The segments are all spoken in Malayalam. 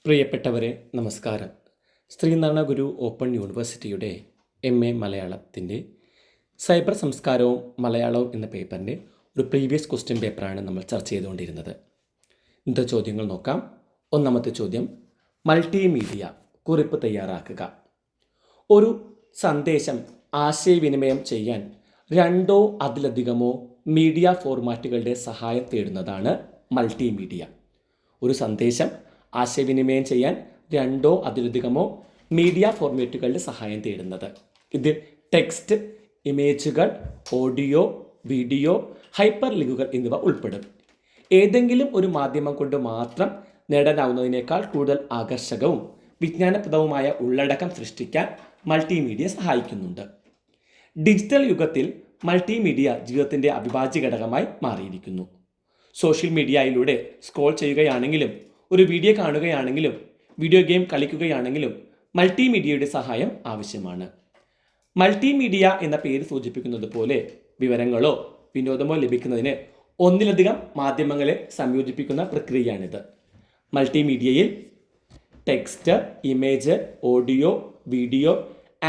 പ്രിയപ്പെട്ടവരെ നമസ്കാരം. ശ്രീനാരായണ ഗുരു ഓപ്പൺ യൂണിവേഴ്സിറ്റിയുടെ MA മലയാളത്തിൻ്റെ സൈബർ സംസ്കാരവും മലയാളവും എന്ന പേപ്പറിൻ്റെ ഒരു പ്രീവിയസ് ക്വസ്റ്റ്യൻ പേപ്പറാണ് നമ്മൾ ചർച്ച ചെയ്തുകൊണ്ടിരുന്നത്. ഇന്നത്തെ ചോദ്യങ്ങൾ നോക്കാം. ഒന്നാമത്തെ ചോദ്യം, മൾട്ടിമീഡിയ കുറിപ്പ് തയ്യാറാക്കുക. ഒരു സന്ദേശം ആശയവിനിമയം ചെയ്യാൻ രണ്ടോ അതിലധികമോ മീഡിയ ഫോർമാറ്റുകളുടെ സഹായം തേടുന്നതാണ് മൾട്ടിമീഡിയ. ഒരു സന്ദേശം ആശയവിനിമയം ചെയ്യാൻ രണ്ടോ അതിലധികമോ മീഡിയ ഫോർമാറ്റുകളുടെ സഹായം തേടുന്നത്. ഇത് ടെക്സ്റ്റ്, ഇമേജുകൾ, ഓഡിയോ, വീഡിയോ, ഹൈപ്പർ ലിങ്കുകൾ എന്നിവ ഉൾപ്പെടും. ഏതെങ്കിലും ഒരു മാധ്യമം കൊണ്ട് മാത്രം നേടാനാവുന്നതിനേക്കാൾ കൂടുതൽ ആകർഷകവും വിജ്ഞാനപ്രദവുമായ ഉള്ളടക്കം സൃഷ്ടിക്കാൻ മൾട്ടിമീഡിയ സഹായിക്കുന്നുണ്ട്. ഡിജിറ്റൽ യുഗത്തിൽ മൾട്ടിമീഡിയ ജീവിതത്തിൻ്റെ അവിഭാജ്യ ഘടകമായി മാറിയിരിക്കുന്നു. സോഷ്യൽ മീഡിയയിലൂടെ സ്ക്രോൾ ചെയ്യുകയാണെങ്കിലും, ഒരു വീഡിയോ കാണുകയാണെങ്കിലും, വീഡിയോ ഗെയിം കളിക്കുകയാണെങ്കിലും മൾട്ടിമീഡിയയുടെ സഹായം ആവശ്യമാണ്. മൾട്ടിമീഡിയ എന്ന പേര് സൂചിപ്പിക്കുന്നത് പോലെ വിവരങ്ങളോ വിനോദമോ ലഭിക്കുന്നതിന് ഒന്നിലധികം മാധ്യമങ്ങളെ സംയോജിപ്പിക്കുന്ന പ്രക്രിയയാണിത്. മൾട്ടിമീഡിയയിൽ text, image, audio, video,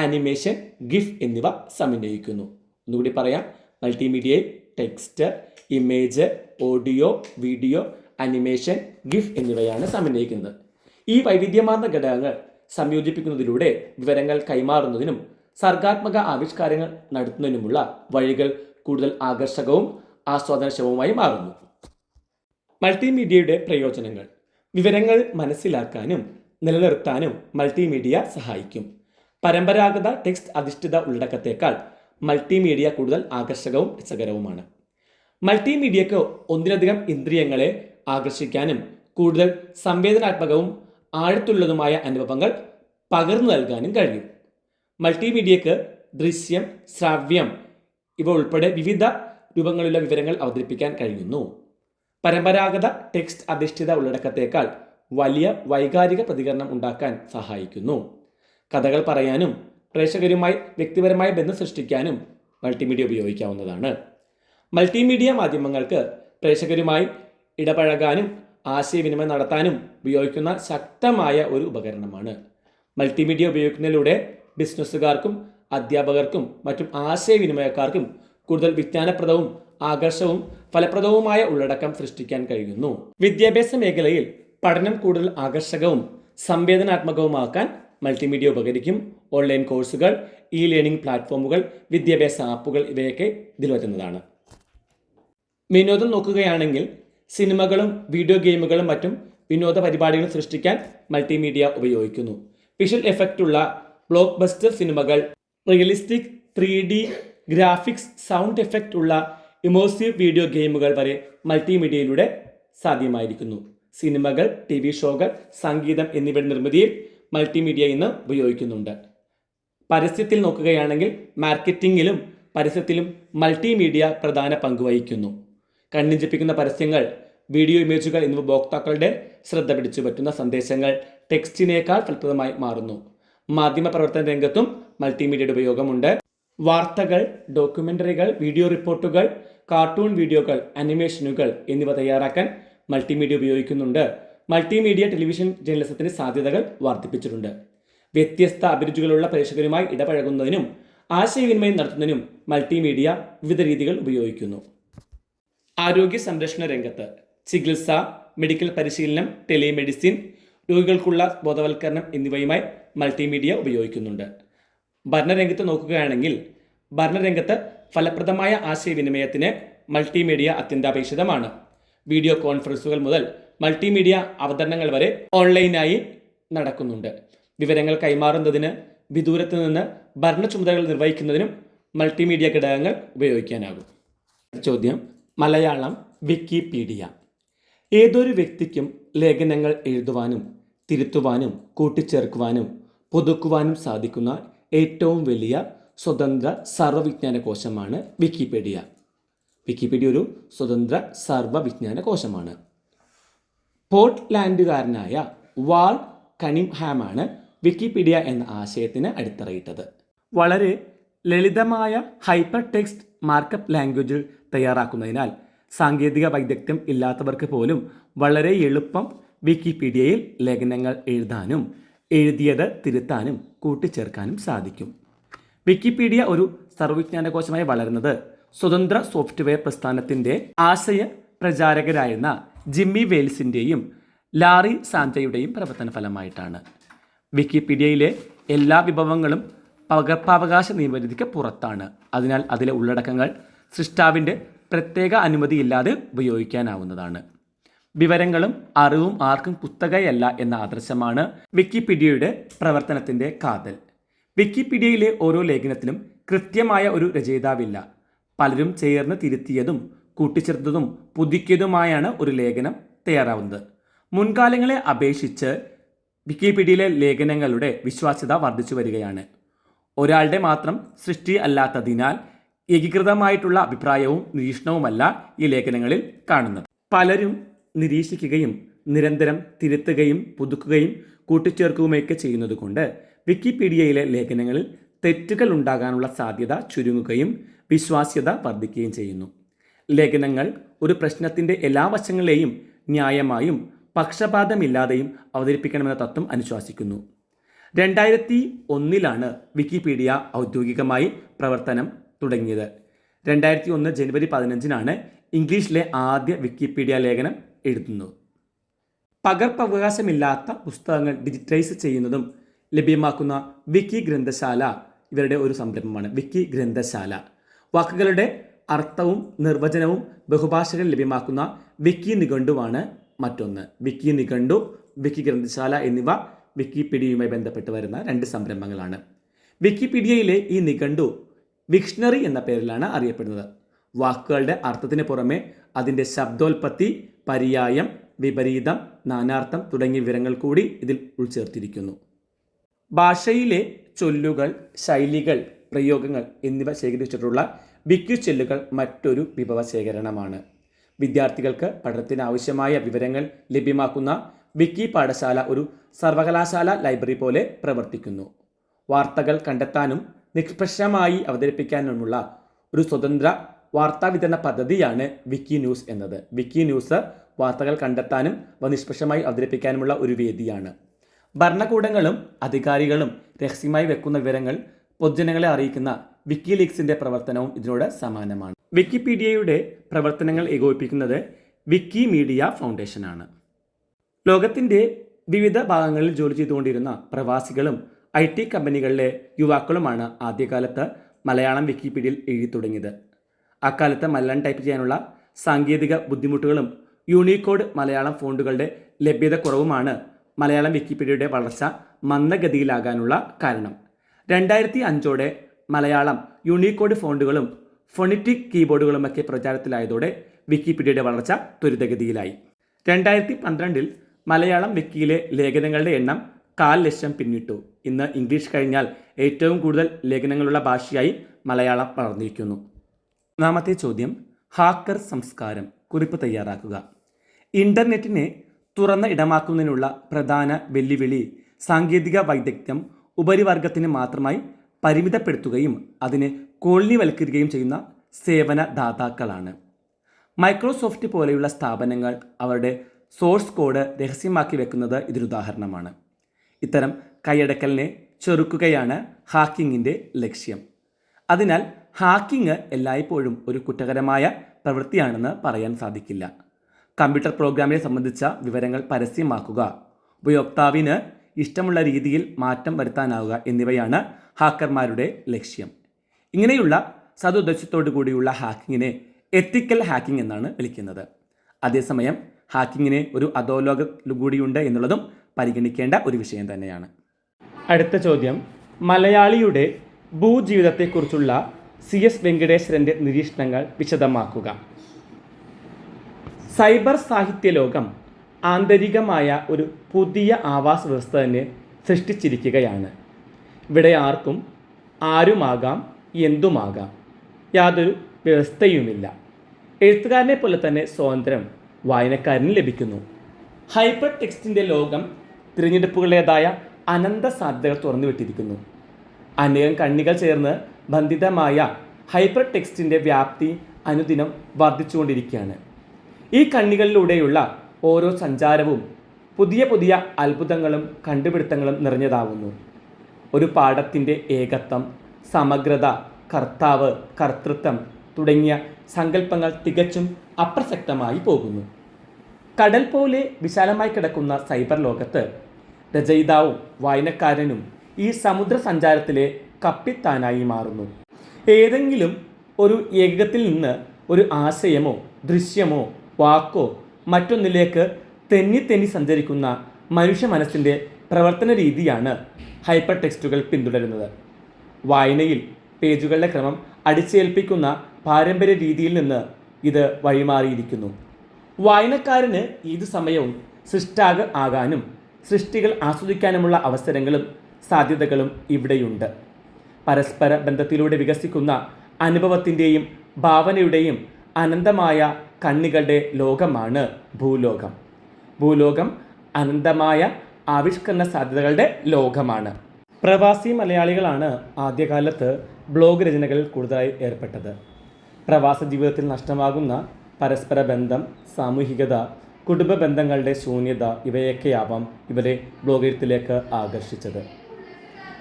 animation, GIF എന്നിവ സമന്വയിക്കുന്നു. ഒന്നുകൂടി പറയാം. മൾട്ടിമീഡിയയിൽ text, image, audio, video, animation, GIF എന്നിവയാണ് സമന്വയിക്കുന്നത്. ഈ വൈവിധ്യമാർന്ന ഘടകങ്ങൾ സംയോജിപ്പിക്കുന്നതിലൂടെ വിവരങ്ങൾ കൈമാറുന്നതിനും സർഗാത്മക ആവിഷ്കാരങ്ങൾ നടത്തുന്നതിനുമുള്ള വഴികൾ കൂടുതൽ ആകർഷകവും ആസ്വാദനക്ഷമവുമായി മാറുന്നു. മൾട്ടിമീഡിയയുടെ പ്രയോജനങ്ങൾ: വിവരങ്ങൾ മനസ്സിലാക്കാനും നിലനിർത്താനും മൾട്ടിമീഡിയ സഹായിക്കും. പരമ്പരാഗത ടെക്സ്റ്റ് അധിഷ്ഠിത ഉള്ളടക്കത്തേക്കാൾ മൾട്ടിമീഡിയ കൂടുതൽ ആകർഷകവും രസകരവുമാണ്. മൾട്ടിമീഡിയക്ക് ഒന്നിലധികം ഇന്ദ്രിയങ്ങളെ ആകർഷിക്കാനും കൂടുതൽ സംവേദനാത്മകവും ആഴത്തുള്ളതുമായ അനുഭവങ്ങൾ പകർന്നു നൽകാനും കഴിയും. മൾട്ടിമീഡിയക്ക് ദൃശ്യം, ശ്രവ്യം ഇവ ഉൾപ്പെടെ വിവിധ രൂപങ്ങളിലുള്ള വിവരങ്ങൾ അവതരിപ്പിക്കാൻ കഴിയുന്നു. പരമ്പരാഗത ടെക്സ്റ്റ് അധിഷ്ഠിത ഉള്ളടക്കത്തേക്കാൾ വലിയ വൈകാരിക പ്രതികരണം ഉണ്ടാക്കാൻ സഹായിക്കുന്നു. കഥകൾ പറയാനും പ്രേക്ഷകരുമായി വ്യക്തിപരമായ ബന്ധം സൃഷ്ടിക്കാനും മൾട്ടിമീഡിയ ഉപയോഗിക്കാവുന്നതാണ്. മൾട്ടിമീഡിയ മാധ്യമങ്ങൾക്ക് പ്രേക്ഷകരുമായി ഇടപഴകാനും ആശയവിനിമയം നടത്താനും ഉപയോഗിക്കുന്ന ശക്തമായ ഒരു ഉപകരണമാണ്. മൾട്ടിമീഡിയ ഉപയോഗിക്കുന്നതിലൂടെ ബിസിനസ്സുകാർക്കും അധ്യാപകർക്കും മറ്റും ആശയവിനിമയക്കാർക്കും കൂടുതൽ വിജ്ഞാനപ്രദവും ആകർഷവും ഫലപ്രദവുമായ ഉള്ളടക്കം സൃഷ്ടിക്കാൻ കഴിയുന്നു. വിദ്യാഭ്യാസ മേഖലയിൽ പഠനം കൂടുതൽ ആകർഷകവും സംവേദനാത്മകവുമാക്കാൻ മൾട്ടിമീഡിയ ഉപകരിക്കും. ഓൺലൈൻ കോഴ്സുകൾ, ലേണിംഗ് പ്ലാറ്റ്ഫോമുകൾ, വിദ്യാഭ്യാസ ആപ്പുകൾ ഇവയൊക്കെ ഇതിൽ വരുന്നതാണ്. വിനോദം നോക്കുകയാണെങ്കിൽ സിനിമകളും വീഡിയോ ഗെയിമുകളും മറ്റും വിനോദ പരിപാടികളും സൃഷ്ടിക്കാൻ മൾട്ടിമീഡിയ ഉപയോഗിക്കുന്നു. വിഷ്വൽ എഫക്റ്റുള്ള ബ്ലോക്ക് ബസ്റ്റർ സിനിമകൾ, realistic 3D graphics, sound effect ഉള്ള ഇമേഴ്സീവ് വീഡിയോ ഗെയിമുകൾ വരെ മൾട്ടിമീഡിയയിലൂടെ സാധ്യമായിരിക്കുന്നു. സിനിമകൾ, TV ഷോകൾ, സംഗീതം എന്നിവയുടെ നിർമ്മിതിയിൽ മൾട്ടിമീഡിയ ഇന്ന് ഉപയോഗിക്കുന്നുണ്ട്. പരസ്യത്തിൽ നോക്കുകയാണെങ്കിൽ മാർക്കറ്റിംഗിലും പരസ്യത്തിലും മൾട്ടിമീഡിയ പ്രധാന പങ്ക് വഹിക്കുന്നു. കണ്ണിഞ്ചിപ്പിക്കുന്ന പരസ്യങ്ങൾ, വീഡിയോ, ഇമേജുകൾ എന്നിവ ഉപഭോക്താക്കളുടെ ശ്രദ്ധ പിടിച്ചു പറ്റുന്ന സന്ദേശങ്ങൾ ടെക്സ്റ്റിനേക്കാൾ ഫലപ്രദമായി മാറുന്നു. മാധ്യമ പ്രവർത്തന രംഗത്തും മൾട്ടിമീഡിയയുടെ ഉപയോഗമുണ്ട്. വാർത്തകൾ, ഡോക്യുമെൻ്ററികൾ, വീഡിയോ റിപ്പോർട്ടുകൾ, കാർട്ടൂൺ വീഡിയോകൾ, അനിമേഷനുകൾ എന്നിവ തയ്യാറാക്കാൻ മൾട്ടിമീഡിയ ഉപയോഗിക്കുന്നുണ്ട്. മൾട്ടിമീഡിയ ടെലിവിഷൻ ജേർണലിസത്തിന് സാധ്യതകൾ വർദ്ധിപ്പിച്ചിട്ടുണ്ട്. വ്യത്യസ്ത അഭിരുചികളുള്ള പ്രേക്ഷകരുമായി ഇടപഴകുന്നതിനും ആശയവിനിമയം നടത്തുന്നതിനും മൾട്ടിമീഡിയ വിവിധ രീതികൾ ഉപയോഗിക്കുന്നു. ആരോഗ്യ സംരക്ഷണ രംഗത്ത് ചികിത്സ, മെഡിക്കൽ പരിശീലനം, ടെലിമെഡിസിൻ, രോഗികൾക്കുള്ള ബോധവൽക്കരണം എന്നിവയുമായി മൾട്ടിമീഡിയ ഉപയോഗിക്കുന്നുണ്ട്. ഭരണരംഗത്ത് നോക്കുകയാണെങ്കിൽ ഭരണരംഗത്ത് ഫലപ്രദമായ ആശയവിനിമയത്തിന് മൾട്ടിമീഡിയ അത്യന്താപേക്ഷിതമാണ്. വീഡിയോ കോൺഫറൻസുകൾ മുതൽ മൾട്ടിമീഡിയ അവതരണങ്ങൾ വരെ ഓൺലൈനായി നടക്കുന്നുണ്ട്. വിവരങ്ങൾ കൈമാറുന്നതിന് വിദൂരത്ത് നിന്ന് ഭരണ ചുമതലകൾ നിർവഹിക്കുന്നതിനും മൾട്ടിമീഡിയ ഘടകങ്ങൾ ഉപയോഗിക്കാനാകും. ചോദ്യം, മലയാളം വിക്കിപീഡിയ. ഏതൊരു വ്യക്തിക്കും ലേഖനങ്ങൾ എഴുതുവാനും തിരുത്തുവാനും കൂട്ടിച്ചേർക്കുവാനും പുതുക്കുവാനും സാധിക്കുന്ന ഏറ്റവും വലിയ സ്വതന്ത്ര സർവ്വവിജ്ഞാന കോശമാണ് വിക്കിപീഡിയ. വിക്കിപീഡിയ ഒരു സ്വതന്ത്ര സർവ്വവിജ്ഞാന കോശമാണ്. പോർട്ട്ലാൻഡുകാരനായ വാൾ കണിംഹാമാണ് വിക്കിപീഡിയ എന്ന ആശയത്തിന് അടിത്തറയിട്ടത്. വളരെ ലളിതമായ ഹൈപ്പർ ടെക്സ്റ്റ് മാർക്കപ്പ് ലാംഗ്വേജിൽ തയ്യാറാക്കുന്നതിനാൽ സാങ്കേതിക വൈദഗ്ധ്യം ഇല്ലാത്തവർക്ക് പോലും വളരെ എളുപ്പം വിക്കിപീഡിയയിൽ ലേഖനങ്ങൾ എഴുതാനും എഴുതിയത് തിരുത്താനും കൂട്ടിച്ചേർക്കാനും സാധിക്കും. വിക്കിപീഡിയ ഒരു സർവ്വവിജ്ഞാനകോശമായി വളരുന്നത് സ്വതന്ത്ര സോഫ്റ്റ്വെയർ പ്രസ്ഥാനത്തിൻ്റെ ആശയ പ്രചാരകരായിരുന്ന ജിമ്മി വെയിൽസിൻ്റെയും ലാറി സാഞ്ചയുടെയും പ്രവർത്തന ഫലമായിട്ടാണ്. വിക്കിപീഡിയയിലെ എല്ലാ വിഭവങ്ങളും പകർപ്പവകാശ നിയമപരിധിക്ക് പുറത്താണ്. അതിനാൽ അതിലെ ഉള്ളടക്കങ്ങൾ സൃഷ്ടാവിൻ്റെ പ്രത്യേക അനുമതിയില്ലാതെ ഉപയോഗിക്കാനാവുന്നതാണ്. വിവരങ്ങളും അറിവും ആർക്കും കുത്തകയല്ല എന്ന ആദർശമാണ് വിക്കിപീഡിയയുടെ പ്രവർത്തനത്തിൻ്റെ കാതൽ. വിക്കിപീഡിയയിലെ ഓരോ ലേഖനത്തിലും കൃത്യമായ ഒരു രചയിതാവില്ല. പലരും ചേർന്ന് തിരുത്തിയതും കൂട്ടിച്ചേർത്തതും പുതുക്കിയതുമായാണ് ഒരു ലേഖനം തയ്യാറാവുന്നത്. മുൻകാലങ്ങളെ അപേക്ഷിച്ച് വിക്കിപീഡിയയിലെ ലേഖനങ്ങളുടെ വിശ്വാസ്യത വർദ്ധിച്ചു വരികയാണ്. ഒരാളുടെ മാത്രം സൃഷ്ടി അല്ലാത്തതിനാൽ ഏകീകൃതമായിട്ടുള്ള അഭിപ്രായവും നിരീക്ഷണവുമല്ല ഈ ലേഖനങ്ങളിൽ കാണുന്നത്. പലരും നിരീക്ഷിക്കുകയും നിരന്തരം തിരുത്തുകയും പുതുക്കുകയും കൂട്ടിച്ചേർക്കുകയുമൊക്കെ ചെയ്യുന്നത് കൊണ്ട് വിക്കിപീഡിയയിലെ ലേഖനങ്ങളിൽ തെറ്റുകൾ ഉണ്ടാകാനുള്ള സാധ്യത ചുരുങ്ങുകയും വിശ്വാസ്യത വർദ്ധിക്കുകയും ചെയ്യുന്നു. ലേഖനങ്ങൾ ഒരു പ്രശ്നത്തിൻ്റെ എല്ലാ വശങ്ങളെയും ന്യായമായും പക്ഷപാതമില്ലാതെയും അവതരിപ്പിക്കണമെന്ന തത്വം അനുശാസിക്കുന്നു. 2001 വിക്കിപീഡിയ ഔദ്യോഗികമായി പ്രവർത്തനം തുടങ്ങിയത്. 2001 ജനുവരി 15 ഇംഗ്ലീഷിലെ ആദ്യ വിക്കിപീഡിയ ലേഖനം എഴുതുന്നു. പകർപ്പവകാശമില്ലാത്ത പുസ്തകങ്ങൾ ഡിജിറ്റൈസ് ചെയ്യുന്നതും ലഭ്യമാക്കുന്ന വിക്കി ഗ്രന്ഥശാല ഇവരുടെ ഒരു സംരംഭമാണ്. വിക്കി ഗ്രന്ഥശാല വാക്കുകളുടെ അർത്ഥവും നിർവചനവും ബഹുഭാഷകളിൽ ലഭ്യമാക്കുന്ന വിക്കി നിഘണ്ടുവാണ് മറ്റൊന്ന്. വിക്കി നിഘണ്ടു, വിക്കി ഗ്രന്ഥശാല എന്നിവ വിക്കിപീഡിയയുമായി ബന്ധപ്പെട്ട് വരുന്ന രണ്ട് സംരംഭങ്ങളാണ്. വിക്കിപീഡിയയിലെ ഈ നിഘണ്ടു വിക്ഷണറി എന്ന പേരിലാണ് അറിയപ്പെടുന്നത്. വാക്കുകളുടെ അർത്ഥത്തിന് പുറമെ അതിൻ്റെ ശബ്ദോൽപത്തി, പര്യായം, വിപരീതം, നാനാർത്ഥം തുടങ്ങിയ വിവരങ്ങൾ കൂടി ഇതിൽ ഉൾച്ചേർത്തിരിക്കുന്നു. ഭാഷയിലെ ചൊല്ലുകൾ, ശൈലികൾ, പ്രയോഗങ്ങൾ എന്നിവ ശേഖരിച്ചിട്ടുള്ള വിക്കിചൊല്ലുകൾ മറ്റൊരു വിഭവ ശേഖരണമാണ്. വിദ്യാർത്ഥികൾക്ക് പഠനത്തിന് ആവശ്യമായ വിവരങ്ങൾ ലഭ്യമാക്കുന്ന വിക്കി പാഠശാല ഒരു സർവകലാശാല ലൈബ്രറി പോലെ പ്രവർത്തിക്കുന്നു. വാർത്തകൾ കണ്ടെത്താനും നിഷ്പക്ഷമായി അവതരിപ്പിക്കാനുമുള്ള ഒരു സ്വതന്ത്ര വാർത്താവിതരണ പദ്ധതിയാണ് വിക്കി ന്യൂസ് എന്നത്. വിക്കി ന്യൂസ് വാർത്തകൾ കണ്ടെത്താനും നിഷ്പക്ഷമായി അവതരിപ്പിക്കാനുമുള്ള ഒരു വേദിയാണ്. ഭരണകൂടങ്ങളും അധികാരികളും രഹസ്യമായി വെക്കുന്ന വിവരങ്ങൾ പൊതുജനങ്ങളെ അറിയിക്കുന്ന വിക്കിലീക്സിൻ്റെ പ്രവർത്തനവും ഇതിനോട് സമാനമാണ്. വിക്കിപീഡിയയുടെ പ്രവർത്തനങ്ങൾ ഏകോപിപ്പിക്കുന്നത് വിക്കിമീഡിയ ഫൗണ്ടേഷനാണ്. ലോകത്തിൻ്റെ വിവിധ ഭാഗങ്ങളിൽ ജോലി ചെയ്തുകൊണ്ടിരുന്ന പ്രവാസികളും IT കമ്പനികളിലെ യുവാക്കളുമാണ് ആദ്യകാലത്ത് മലയാളം വിക്കിപീഡിയയിൽ എഴുതി തുടങ്ങിയത്. അക്കാലത്ത് മലയാളം ടൈപ്പ് ചെയ്യാനുള്ള സാങ്കേതിക ബുദ്ധിമുട്ടുകളും യൂണിക്കോഡ് മലയാളം ഫോണ്ടുകളുടെ ലഭ്യത കുറവുമാണ് മലയാളം വിക്കിപീഡിയയുടെ വളർച്ച മന്ദഗതിയിലാകാനുള്ള കാരണം. 2005 മലയാളം യൂണിക്കോഡ് ഫോണ്ടുകളും ഫോണിറ്റിക് കീബോർഡുകളുമൊക്കെ പ്രചാരത്തിലായതോടെ വിക്കിപീഡിയയുടെ വളർച്ച ത്വരിതഗതിയിലായി. 2012 മലയാളം വിക്കിയിലെ ലേഖനങ്ങളുടെ എണ്ണം 1,00,000 പിന്നിട്ടു. ഇന്ന് ഇംഗ്ലീഷ് കഴിഞ്ഞാൽ ഏറ്റവും കൂടുതൽ ലേഖനങ്ങളുള്ള ഭാഷയായി മലയാളം വളർന്നിരിക്കുന്നു. ഒന്നാമത്തെ ചോദ്യം, ഹാക്കർ സംസ്കാരം. കുറിപ്പ് തയ്യാറാക്കുക. ഇൻ്റർനെറ്റിനെ തുറന്ന ഇടമാക്കുന്നതിനുള്ള പ്രധാന വെല്ലുവിളി സാങ്കേതിക വൈദഗ്ധ്യം ഉപരിവർഗത്തിന് മാത്രമായി പരിമിതപ്പെടുത്തുകയും അതിനെ കോളനിവൽക്കരിക്കുകയും ചെയ്യുന്ന സേവനദാതാക്കളാണ്. മൈക്രോസോഫ്റ്റ് പോലെയുള്ള സ്ഥാപനങ്ങൾ അവരുടെ സോഴ്സ് കോഡ് രഹസ്യമാക്കി വെക്കുന്നത് ഇതിനുദാഹരണമാണ്. ഇത്തരം കൈയടക്കലിനെ ചെറുക്കുകയാണ് ഹാക്കിങ്ങിൻ്റെ ലക്ഷ്യം. അതിനാൽ ഹാക്കിംഗ് എല്ലായ്പ്പോഴും ഒരു കുറ്റകരമായ പ്രവൃത്തിയാണെന്ന് പറയാൻ സാധിക്കില്ല. കമ്പ്യൂട്ടർ പ്രോഗ്രാമിനെ സംബന്ധിച്ച വിവരങ്ങൾ പരസ്യമാക്കുക, ഉപയോക്താവിന് ഇഷ്ടമുള്ള രീതിയിൽ മാറ്റം വരുത്താനാവുക എന്നിവയാണ് ഹാക്കർമാരുടെ ലക്ഷ്യം. ഇങ്ങനെയുള്ള സതുദ്ദേശത്തോടു കൂടിയുള്ള ഹാക്കിങ്ങിനെ എത്തിക്കൽ ഹാക്കിംഗ് എന്നാണ് വിളിക്കുന്നത്. അതേസമയം ഹാക്കിങ്ങിന് ഒരു അധോലോകം കൂടിയുണ്ട് എന്നുള്ളതും പരിഗണിക്കേണ്ട ഒരു വിഷയം തന്നെയാണ്. അടുത്ത ചോദ്യം, മലയാളിയുടെ ഭൂജീവിതത്തെക്കുറിച്ചുള്ള CS വെങ്കടേശ്വരൻ്റെ നിരീക്ഷണങ്ങൾ വിശദമാക്കുക. സൈബർ സാഹിത്യ ലോകം ആന്തരികമായ ഒരു പുതിയ ആവാസ വ്യവസ്ഥ തന്നെ സൃഷ്ടിച്ചിരിക്കുകയാണ്. ഇവിടെ ആർക്കും ആരുമാകാം, എന്തുമാകാം, യാതൊരു വ്യവസ്ഥയുമില്ല. എഴുത്തുകാരനെ പോലെ തന്നെ സ്വാതന്ത്ര്യം വായനക്കാരന് ലഭിക്കുന്നു. ഹൈപ്പർ ടെക്സ്റ്റിൻ്റെ ലോകം തിരഞ്ഞെടുപ്പുകളുടേതായ അനന്ത സാധ്യതകൾ തുറന്നുവിട്ടിരിക്കുന്നു. അനേകം കണ്ണികൾ ചേർന്ന് ബന്ധിതമായ ഹൈപ്പർ ടെക്സ്റ്റിൻ്റെ വ്യാപ്തി അനുദിനം വർദ്ധിച്ചുകൊണ്ടിരിക്കുകയാണ്. ഈ കണ്ണികളിലൂടെയുള്ള ഓരോ സഞ്ചാരവും പുതിയ പുതിയ അത്ഭുതങ്ങളും കണ്ടുപിടുത്തങ്ങളും നിറഞ്ഞതാവുന്നു. ഒരു പാഠത്തിൻ്റെ ഏകത്വം, സമഗ്രത, കർത്താവ്, കർത്തൃത്വം തുടങ്ങിയ സങ്കല്പങ്ങൾ തികച്ചും അപ്രസക്തമായി പോകുന്നു. കടൽ പോലെ വിശാലമായി കിടക്കുന്ന സൈബർ ലോകത്ത് രചയിതാവും വായനക്കാരനും ഈ സമുദ്ര സഞ്ചാരത്തിലെ കപ്പിത്താനായി മാറുന്നു. ഏതെങ്കിലും ഒരു ഏകത്തിൽ നിന്ന് ഒരു ആശയമോ ദൃശ്യമോ വാക്കോ മറ്റൊന്നിലേക്ക് തെന്നി സഞ്ചരിക്കുന്ന മനുഷ്യ മനസ്സിൻ്റെ പ്രവർത്തന രീതിയാണ് ഹൈപ്പർ ടെക്സ്റ്റുകൾ പിന്തുടരുന്നത്. വായനയിൽ പേജുകളുടെ ക്രമം അടിച്ചേൽപ്പിക്കുന്ന പാരമ്പര്യ രീതിയിൽ നിന്ന് ഇത് വഴിമാറിയിരിക്കുന്നു. വായനക്കാരന് ഏതു സമയവും സൃഷ്ടാവ് ആകാനും സൃഷ്ടികൾ ആസ്വദിക്കാനുമുള്ള അവസരങ്ങളും സാധ്യതകളും ഇവിടെയുണ്ട്. പരസ്പര ബന്ധത്തിലൂടെ വികസിക്കുന്ന അനുഭവത്തിൻ്റെയും ഭാവനയുടെയും അനന്തമായ കണ്ണികളുടെ ലോകമാണ് ഭൂലോകം. ഭൂലോകം അനന്തമായ ആവിഷ്കരണ സാധ്യതകളുടെ ലോകമാണ്. പ്രവാസി മലയാളികളാണ് ആദ്യകാലത്ത് ബ്ലോഗ് രചനകളിൽ കൂടുതലായി ഏർപ്പെട്ടത്. പ്രവാസ ജീവിതത്തിൽ നഷ്ടമാകുന്ന പരസ്പര ബന്ധം, സാമൂഹികത, കുടുംബ ബന്ധങ്ങളുടെ ശൂന്യത ഇവയൊക്കെയാവാം ഇവരെ ബ്ലോഗ് എഴുത്തിലേക്ക് ആകർഷിച്ചത്.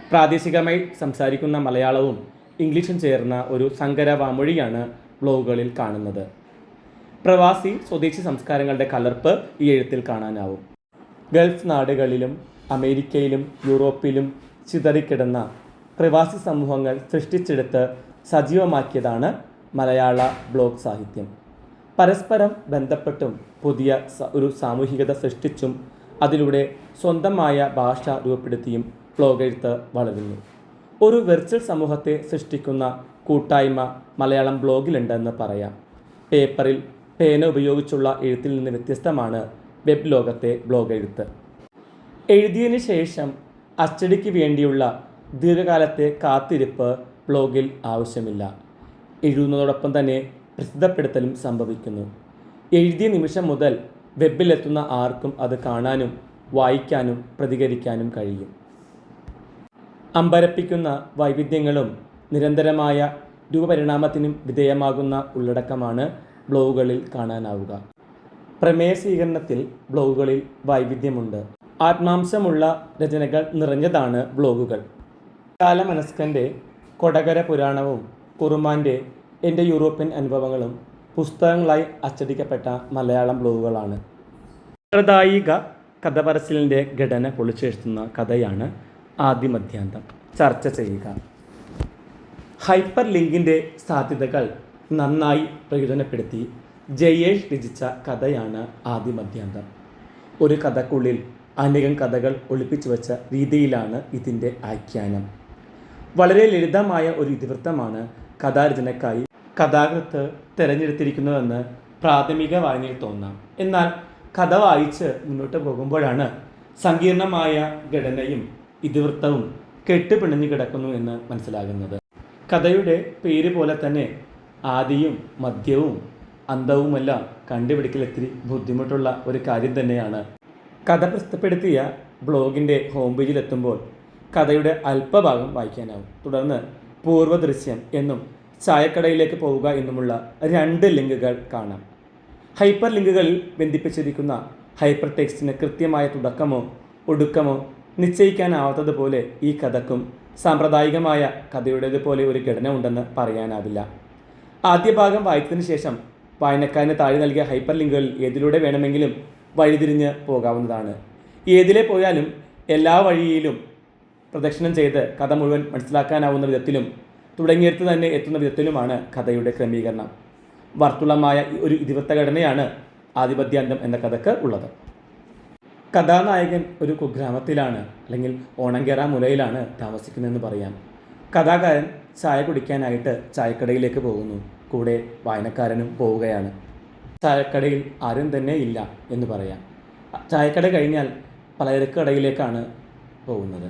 പ്രാദേശികമായി സംസാരിക്കുന്ന മലയാളവും ഇംഗ്ലീഷും ചേർന്ന ഒരു സങ്കര വാമൊഴിയാണ് ബ്ലോഗുകളിൽ കാണുന്നത്. പ്രവാസി സ്വദേശി സംസ്കാരങ്ങളുടെ കലർപ്പ് ഈ എഴുത്തിൽ കാണാനാവും. ഗൾഫ് നാടുകളിലും അമേരിക്കയിലും യൂറോപ്പിലും ചിതറിക്കിടന്ന പ്രവാസി സമൂഹങ്ങൾ സൃഷ്ടിച്ചെടുത്ത് സജീവമാക്കിയതാണ് മലയാള ബ്ലോഗ് സാഹിത്യം. പരസ്പരം ബന്ധപ്പെട്ടും പുതിയ ഒരു സാമൂഹികത സൃഷ്ടിച്ചും അതിലൂടെ സ്വന്തമായ ഭാഷ രൂപപ്പെടുത്തിയും ബ്ലോഗ് എഴുത്ത് വളരുന്നു. ഒരു വെർച്വൽ സമൂഹത്തെ സൃഷ്ടിക്കുന്ന കൂട്ടായ്മ മലയാളം ബ്ലോഗിലുണ്ടെന്ന് പറയാം. പേപ്പറിൽ പേന ഉപയോഗിച്ചുള്ള എഴുത്തിൽ നിന്ന് വ്യത്യസ്തമാണ് വെബ് ലോകത്തെ ബ്ലോഗ് എഴുത്ത്. എഴുതിയതിന് ശേഷം അച്ചടിക്ക് വേണ്ടിയുള്ള ദീർഘകാലത്തെ കാത്തിരിപ്പ് ബ്ലോഗിൽ ആവശ്യമില്ല. എഴുതുന്നതോടൊപ്പം തന്നെ പ്രസിദ്ധപ്പെടുത്തലും സംഭവിക്കുന്നു. എഴുതിയ നിമിഷം മുതൽ വെബിലെത്തുന്ന ആർക്കും അത് കാണാനും വായിക്കാനും പ്രതികരിക്കാനും കഴിയും. അമ്പരപ്പിക്കുന്ന വൈവിധ്യങ്ങളും നിരന്തരമായ രൂപപരിണാമത്തിനും വിധേയമാകുന്ന ഉള്ളടക്കമാണ് ബ്ലോഗുകളിൽ കാണാനാവുക. പ്രമേയ സ്വീകരണത്തിൽ ബ്ലോഗുകളിൽ വൈവിധ്യമുണ്ട്. ആത്മാംശമുള്ള രചനകൾ നിറഞ്ഞതാണ് ബ്ലോഗുകൾ. കാലമനസ്കൻ്റെ കൊടകര പുരാണവും കുറുമാൻ്റെ എൻ്റെ യൂറോപ്യൻ അനുഭവങ്ങളും പുസ്തകങ്ങളായി അച്ചടിക്കപ്പെട്ട മലയാളം ബ്ലോഗുകളാണ്. സാമ്പ്രദായിക കഥ പറച്ചിലിൻ്റെ ഘടന പൊളിച്ചെഴുത്തുന്ന കഥയാണ് ആദിമധ്യാന്തം. ചർച്ച ചെയ്യുക. ഹൈപ്പർ ലിങ്കിൻ്റെ സാധ്യതകൾ നന്നായി പ്രയോജനപ്പെടുത്തി ജയേഷ് രചിച്ച കഥയാണ് ആദിമധ്യാന്തം. ഒരു കഥക്കുള്ളിൽ അനേകം കഥകൾ ഒളിപ്പിച്ചു വച്ച രീതിയിലാണ് ഇതിൻ്റെ ആഖ്യാനം. വളരെ ലളിതമായ ഒരു ഇതിവൃത്തമാണ് കഥാരചനയ്ക്കായി കഥാകൃത്ത് തിരഞ്ഞെടുത്തിരിക്കുന്നതെന്ന് പ്രാഥമിക വായനയിൽ തോന്നാം. എന്നാൽ കഥ വായിച്ച് മുന്നോട്ട് പോകുമ്പോഴാണ് സങ്കീർണമായ ഘടനയും ഇതിവൃത്തവും കെട്ടുപിണഞ്ഞു കിടക്കുന്നു എന്ന് മനസ്സിലാകുന്നത്. കഥയുടെ പേര് പോലെ തന്നെ ആദിയും മധ്യവും അന്തവുമെല്ലാം കണ്ടുപിടിക്കൽ ഇത്തിരി ബുദ്ധിമുട്ടുള്ള ഒരു കാര്യം തന്നെയാണ്. കഥ പ്രസിദ്ധപ്പെടുത്തിയ ബ്ലോഗിൻ്റെ ഹോം പേജിലെത്തുമ്പോൾ കഥയുടെ അല്പഭാഗം വായിക്കാനാവും. തുടർന്ന് പൂർവ്വദൃശ്യം എന്നും ചായക്കടയിലേക്ക് പോവുക എന്നുമുള്ള 2 ലിങ്കുകൾ കാണാം. ഹൈപ്പർ ലിങ്കുകളിൽ ബന്ധിപ്പിച്ചിരിക്കുന്ന ഹൈപ്പർ ടെക്സ്റ്റിന് കൃത്യമായ തുടക്കമോ ഒടുക്കമോ നിശ്ചയിക്കാനാവാത്തതുപോലെ ഈ കഥക്കും സാമ്പ്രദായികമായ കഥയുടേതുപോലെ ഒരു ഘടന ഉണ്ടെന്ന് പറയാനാവില്ല. ആദ്യ ഭാഗം വായിച്ചതിന് ശേഷം വായനക്കാരന് താഴെ നൽകിയ ഹൈപ്പർ ലിങ്കുകളിൽ ഏതിലൂടെ വേണമെങ്കിലും വഴിതിരിഞ്ഞ് പോകാവുന്നതാണ്. ഏതിലെ പോയാലും എല്ലാ വഴിയിലും പ്രദക്ഷിണം ചെയ്ത് കഥ മുഴുവൻ മനസ്സിലാക്കാനാവുന്ന വിധത്തിലും തുടങ്ങിയെടുത്ത് തന്നെ എത്തുന്ന വിധത്തിലുമാണ് കഥയുടെ ക്രമീകരണം. വർത്തുളമായ ഒരു ഇതിവൃത്ത ഘടനയാണ് ആദിമധ്യാന്തം എന്ന കഥക്ക് ഉള്ളത്. കഥാനായകൻ ഒരു കുഗ്രാമത്തിലാണ് അല്ലെങ്കിൽ ഓണങ്കേറ മുലയിലാണ് താമസിക്കുന്നതെന്ന് പറയാം. കഥാകാരൻ ചായ കുടിക്കാനായിട്ട് ചായക്കടയിലേക്ക് പോകുന്നു. കൂടെ വായനക്കാരനും പോവുകയാണ്. ചായക്കടയിൽ ആരും തന്നെ ഇല്ല എന്ന് പറയാം. ചായക്കട കഴിഞ്ഞാൽ പലചരക്ക് കടയിലേക്കാണ് പോകുന്നത്.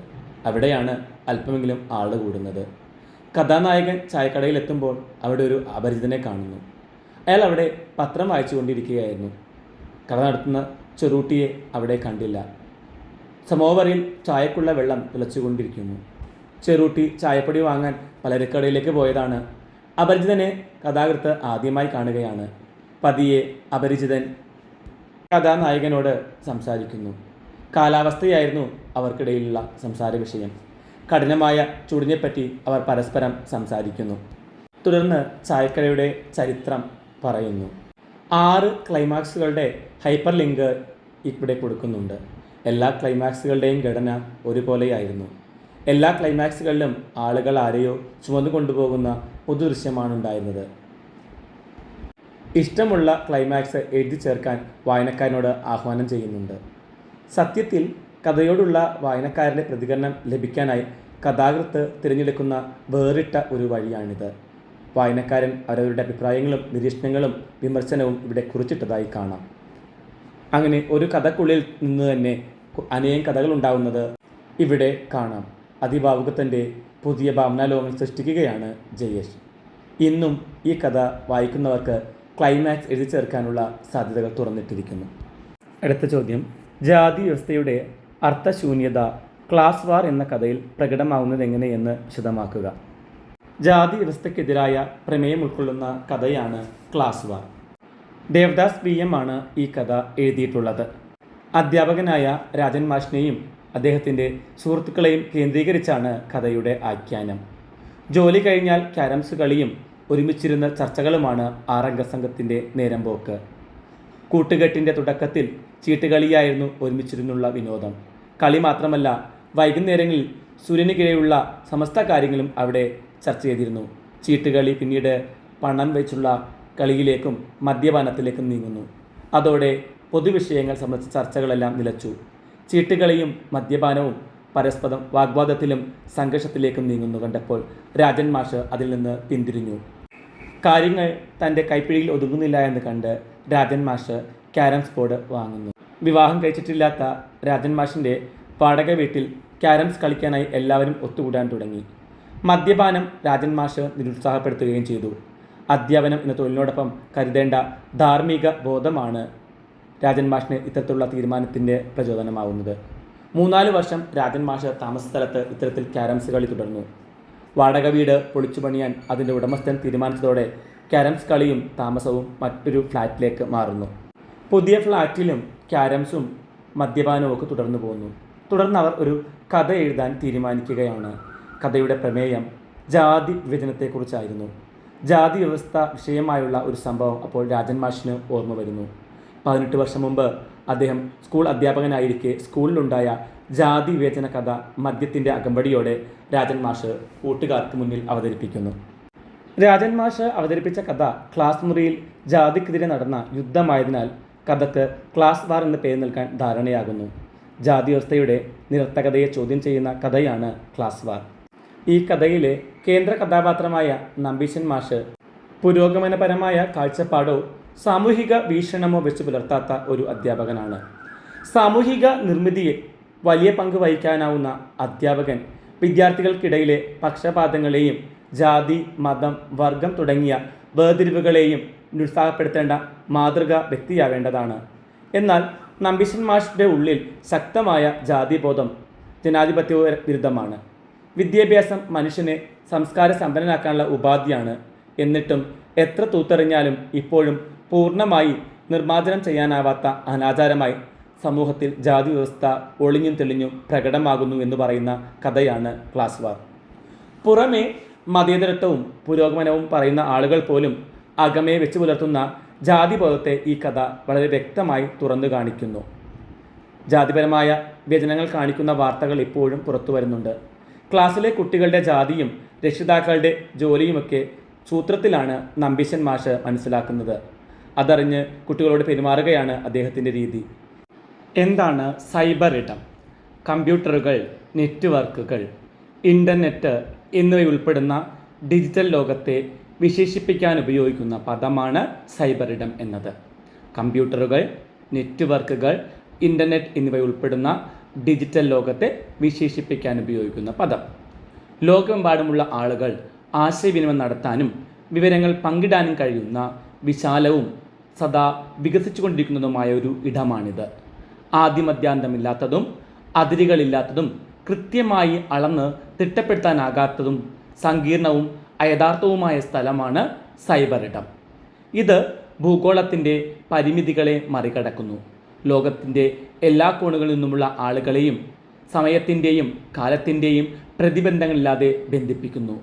അവിടെയാണ് അല്പമെങ്കിലും ആൾ കൂടുന്നത്. കഥാനായകൻ ചായക്കടയിലെത്തുമ്പോൾ അവിടെ ഒരു അപരിചിതനെ കാണുന്നു. അയാൾ അവിടെ പത്രം വായിച്ചു കൊണ്ടിരിക്കുകയായിരുന്നു. കട നടത്തുന്ന ചെറൂട്ടിയെ അവിടെ കണ്ടില്ല. സമോവറിൽ ചായക്കുള്ള വെള്ളം തിളച്ചുകൊണ്ടിരിക്കുന്നു. ചെറൂട്ടി ചായപ്പൊടി വാങ്ങാൻ പലചരക്കടയിലേക്ക് പോയതാണ്. അപരിചിതനെ കഥാകൃത്ത് ആദ്യമായി കാണുകയാണ്. പതിയെ അപരിചിതൻ കഥാനായകനോട് സംസാരിക്കുന്നു. കാലാവസ്ഥയായിരുന്നു അവർക്കിടയിലുള്ള സംസാര വിഷയം. കഠിനമായ ചൂടിനെപ്പറ്റി അവർ പരസ്പരം സംസാരിക്കുന്നു. തുടർന്ന് ചായക്കടയുടെ ചരിത്രം പറയുന്നു. 6 ക്ലൈമാക്സുകളുടെ ഹൈപ്പർ ലിങ്ക് ഇവിടെ കൊടുക്കുന്നുണ്ട്. എല്ലാ ക്ലൈമാക്സുകളുടെയും ഘടന ഒരുപോലെയായിരുന്നു. എല്ലാ ക്ലൈമാക്സുകളിലും ആളുകൾ ആരെയോ ചുമന്നു കൊണ്ടുപോകുന്ന പൊതുദൃശ്യമാണ് ഉണ്ടായിരുന്നത്. ഇഷ്ടമുള്ള ക്ലൈമാക്സ് എഴുതി ചേർക്കാൻ വായനക്കാരനോട് ആഹ്വാനം ചെയ്യുന്നുണ്ട്. സത്യത്തിൽ കഥയോടുള്ള വായനക്കാരൻ്റെ പ്രതികരണം ലഭിക്കാനായി കഥാകൃത്ത് തിരഞ്ഞെടുക്കുന്ന വേറിട്ട ഒരു വഴിയാണിത്. വായനക്കാരൻ അവരവരുടെ അഭിപ്രായങ്ങളും നിരീക്ഷണങ്ങളും വിമർശനവും ഇവിടെ കുറിച്ചിട്ടതായി കാണാം. അങ്ങനെ ഒരു കഥക്കുള്ളിൽ നിന്ന് തന്നെ അനേകം കഥകൾ ഉണ്ടാവുന്നത് ഇവിടെ കാണാം. അതിഭാവുകത്തിൻ്റെ പുതിയ ഭാവനാലോകങ്ങൾ സൃഷ്ടിക്കുകയാണ് ജയേഷ്. ഇന്നും ഈ കഥ വായിക്കുന്നവർക്ക് ക്ലൈമാക്സ് എഴുതി ചേർക്കാനുള്ള സാധ്യതകൾ തുറന്നിട്ടിരിക്കുന്നു. അടുത്ത ചോദ്യം, ജാതി വ്യവസ്ഥയുടെ അർത്ഥശൂന്യത ക്ലാസ് വാർ എന്ന കഥയിൽ പ്രകടമാവുന്നത് എങ്ങനെയെന്ന് വിശദമാക്കുക. ജാതി വ്യവസ്ഥയ്ക്കെതിരായ പ്രമേയം ഉൾക്കൊള്ളുന്ന കഥയാണ് ക്ലാസ് വാർ. ദേവദാസ് BM ആണ് ഈ കഥ എഴുതിയിട്ടുള്ളത്. അധ്യാപകനായ രാജൻ മാഷിനെയും അദ്ദേഹത്തിൻ്റെ സുഹൃത്തുക്കളെയും കേന്ദ്രീകരിച്ചാണ് കഥയുടെ ആഖ്യാനം. ജോലി കഴിഞ്ഞാൽ ക്യാരംസ് കളിയും ഒരുമിച്ചിരുന്ന ചർച്ചകളുമാണ് 6 അംഗ സംഘത്തിൻ്റെ നേരം പോക്ക്. കൂട്ടുകെട്ടിൻ്റെ തുടക്കത്തിൽ ചീട്ടുകളിയായിരുന്നു ഒരുമിച്ചിരുന്നുള്ള വിനോദം. കളി മാത്രമല്ല, വൈകുന്നേരങ്ങളിൽ സൂര്യന് കീഴെയുള്ള സമസ്ത കാര്യങ്ങളും അവിടെ ചർച്ച ചെയ്തിരുന്നു. ചീട്ടുകളി പിന്നീട് പണം വെച്ചുള്ള കളിയിലേക്കും മദ്യപാനത്തിലേക്കും നീങ്ങുന്നു. അതോടെ പൊതുവിഷയങ്ങൾ സംബന്ധിച്ച ചർച്ചകളെല്ലാം നിലച്ചു. ചീട്ടുകളിയും മദ്യപാനവും പരസ്പരം വാഗ്വാദത്തിലും സംഘർഷത്തിലേക്കും നീങ്ങുന്നു കണ്ടപ്പോൾ രാജൻ മാഷ് അതിൽ നിന്ന് പിന്തിരിഞ്ഞു. കാര്യങ്ങൾ തൻ്റെ കൈപ്പിടിയിൽ ഒതുങ്ങുന്നില്ല എന്ന് കണ്ട് രാജൻ മാഷ് ക്യാരംസ് ബോർഡ് വാങ്ങുന്നു. വിവാഹം കഴിച്ചിട്ടില്ലാത്ത രാജൻ മാഷിൻ്റെ വാടക വീട്ടിൽ ക്യാരംസ് കളിക്കാനായി എല്ലാവരും ഒത്തുകൂടാൻ തുടങ്ങി. മദ്യപാനം രാജൻ മാഷ് നിരുത്സാഹപ്പെടുത്തുകയും ചെയ്തു. അധ്യാപനം എന്ന തൊഴിലിനോടൊപ്പം കരുതേണ്ട ധാർമ്മിക ബോധമാണ് രാജൻ മാഷിന് ഇത്തരത്തിലുള്ള തീരുമാനത്തിൻ്റെ പ്രചോദനമാവുന്നത്. 3-4 വർഷം രാജൻ മാഷ് താമസ സ്ഥലത്ത് ഇത്തരത്തിൽ ക്യാരംസ് കളി തുടർന്നു. വാടക വീട് പൊളിച്ചു പണിയാൻ അതിൻ്റെ ഉടമസ്ഥൻ തീരുമാനിച്ചതോടെ ക്യാരംസ് കളിയും താമസവും മറ്റൊരു ഫ്ലാറ്റിലേക്ക് മാറുന്നു. പുതിയ ഫ്ലാറ്റിലും ക്യാരംസും മദ്യപാനവും ഒക്കെ തുടർന്നു പോകുന്നു. തുടർന്ന് അവർ ഒരു കഥ എഴുതാൻ തീരുമാനിക്കുകയാണ്. കഥയുടെ പ്രമേയം ജാതി വിഭജനത്തെക്കുറിച്ചായിരുന്നു. ജാതി വ്യവസ്ഥ വിഷയമായുള്ള ഒരു സംഭവം അപ്പോൾ രാജൻ മാഷിന് ഓർമ്മ വരുന്നു. 18 വർഷം മുമ്പ് അദ്ദേഹം സ്കൂൾ അധ്യാപകനായിരിക്കെ സ്കൂളിലുണ്ടായ ജാതി വിവേചന കഥ മദ്യത്തിൻ്റെ അകമ്പടിയോടെ രാജൻ മാഷ് കൂട്ടുകാർക്ക് മുന്നിൽ അവതരിപ്പിക്കുന്നു. രാജൻ മാഷ് അവതരിപ്പിച്ച കഥ ക്ലാസ് മുറിയിൽ ജാതിക്കെതിരെ നടന്ന യുദ്ധമായതിനാൽ കഥക്ക് ക്ലാസ് വാർ എന്ന പേര് നൽകാൻ ധാരണയാകുന്നു. ജാതി വ്യവസ്ഥയുടെ നിരർത്ഥകതയെ ചോദ്യം ചെയ്യുന്ന കഥയാണ് ക്ലാസ് വാർ. ഈ കഥയിലെ കേന്ദ്ര കഥാപാത്രമായ നമ്പീശൻ മാഷ് പുരോഗമനപരമായ കാഴ്ചപ്പാടോ സാമൂഹിക വീക്ഷണമോ വെച്ച് പുലർത്താത്ത ഒരു അധ്യാപകനാണ്. സാമൂഹിക നിർമ്മിതിയിൽ വലിയ പങ്ക് വഹിക്കാനാവുന്ന അധ്യാപകൻ വിദ്യാർത്ഥികൾക്കിടയിലെ പക്ഷപാതങ്ങളെയും ജാതി, മതം, വർഗം തുടങ്ങിയ വേർതിരിവുകളെയും നിരുത്സാഹപ്പെടുത്തേണ്ട മാതൃകാ വ്യക്തിയാവേണ്ടതാണ്. എന്നാൽ നമ്പീശൻ മാഷിൻ്റെ ഉള്ളിൽ ശക്തമായ ജാതിബോധം ജനാധിപത്യ വിരുദ്ധമാണ്. വിദ്യാഭ്യാസം മനുഷ്യനെ സംസ്കാര സമ്പന്നനാക്കാനുള്ള ഉപാധിയാണ്. എന്നിട്ടും എത്ര തൂത്തെറിഞ്ഞാലും ഇപ്പോഴും പൂർണ്ണമായി നിർമ്മാർജ്ജനം ചെയ്യാനാവാത്ത അനാചാരമായി സമൂഹത്തിൽ ജാതി വ്യവസ്ഥ ഒളിഞ്ഞും തെളിഞ്ഞും പ്രകടമാകുന്നു എന്ന് പറയുന്ന കഥയാണ് ക്ലാസ് വാർ. പുറമേ മതേതരത്വവും പുരോഗമനവും പറയുന്ന ആളുകൾ പോലും അകമേ വെച്ച് പുലർത്തുന്ന ജാതിബോധത്തെ ഈ കഥ വളരെ വ്യക്തമായി തുറന്നു കാണിക്കുന്നു. ജാതിപരമായ വ്യചനങ്ങൾ കാണിക്കുന്ന വാർത്തകൾ ഇപ്പോഴും പുറത്തു വരുന്നുണ്ട്. ക്ലാസ്സിലെ കുട്ടികളുടെ ജാതിയും രക്ഷിതാക്കളുടെ ജോലിയുമൊക്കെ സൂത്രത്തിലാണ് നമ്പീശൻ മാഷ് മനസ്സിലാക്കുന്നത്. അതറിഞ്ഞ് കുട്ടികളോട് പെരുമാറുകയാണ് അദ്ദേഹത്തിൻ്റെ രീതി. എന്താണ് സൈബർ ഇടം? കമ്പ്യൂട്ടറുകൾ, നെറ്റ്വർക്കുകൾ, ഇൻ്റർനെറ്റ് എന്നിവയുൾപ്പെടുന്ന ഡിജിറ്റൽ ലോകത്തെ വിശേഷിപ്പിക്കാൻ ഉപയോഗിക്കുന്ന പദമാണ് സൈബർ ഇടം എന്നത്. കമ്പ്യൂട്ടറുകൾ, നെറ്റ്വർക്കുകൾ, ഇൻ്റർനെറ്റ് എന്നിവയുൾപ്പെടുന്ന ഡിജിറ്റൽ ലോകത്തെ വിശേഷിപ്പിക്കാൻ ഉപയോഗിക്കുന്ന പദം. ലോകമെമ്പാടുമുള്ള ആളുകൾ ആശയവിനിമയം നടത്താനും വിവരങ്ങൾ പങ്കിടാനും കഴിയുന്ന വിശാലവും സദാ വികസിച്ചുകൊണ്ടിരിക്കുന്നതുമായ ഒരു ഇടമാണിത്. ആദ്യമധ്യാന്തമില്ലാത്തതും അതിരുകളില്ലാത്തതും കൃത്യമായി അളന്ന് തിട്ടപ്പെടുത്താനാകാത്തതും സങ്കീർണവും അയഥാർത്ഥവുമായ സ്ഥലമാണ് സൈബർ ഇടം. ഇത് ഭൂഗോളത്തിൻ്റെ പരിമിതികളെ മറികടക്കുന്നു. ലോകത്തിൻ്റെ എല്ലാ കോണുകളിൽ നിന്നുമുള്ള ആളുകളെയും സമയത്തിൻ്റെയും കാലത്തിൻ്റെയും പ്രതിബന്ധങ്ങളില്ലാതെ ബന്ധിപ്പിക്കുന്നു.